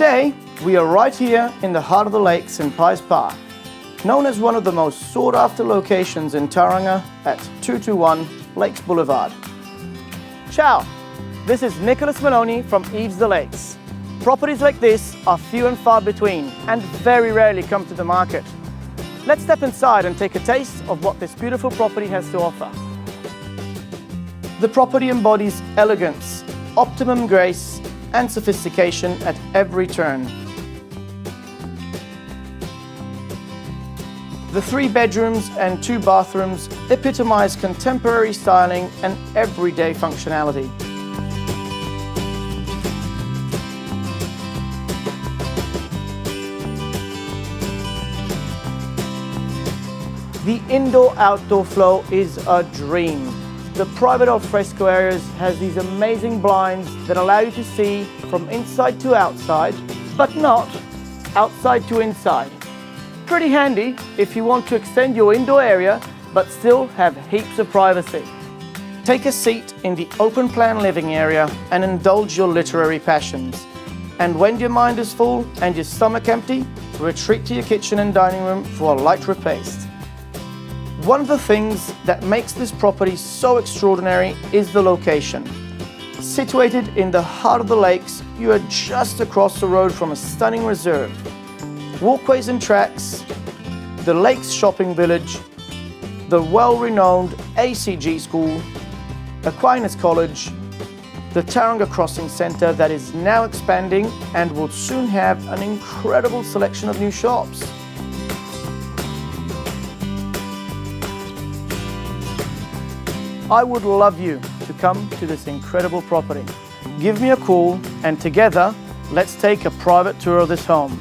Today, we are right here in the heart of the lakes in Pies Park, known as one of the most sought-after locations in Tauranga at 221 Lakes Boulevard. Ciao, this is Nicholas Maloney from Eves the Lakes. Properties like this are few and far between and very rarely come to the market. Let's step inside and take a taste of what this beautiful property has to offer. The property embodies elegance, optimum grace, and sophistication at every turn. The 3 bedrooms and 2 bathrooms epitomize contemporary styling and everyday functionality. The indoor-outdoor flow is a dream. The private alfresco areas has these amazing blinds that allow you to see from inside to outside, but not outside to inside. Pretty handy if you want to extend your indoor area, but still have heaps of privacy. Take a seat in the open plan living area and indulge your literary passions. And when your mind is full and your stomach empty, retreat to your kitchen and dining room for a light repast. One of the things that makes this property so extraordinary is the location. Situated in the heart of the lakes, you are just across the road from a stunning reserve, walkways and tracks, the Lakes Shopping Village, the well-renowned ACG School, Aquinas College, the Tauranga Crossing Centre that is now expanding and will soon have an incredible selection of new shops. I would love you to come to this incredible property. Give me a call and together, let's take a private tour of this home.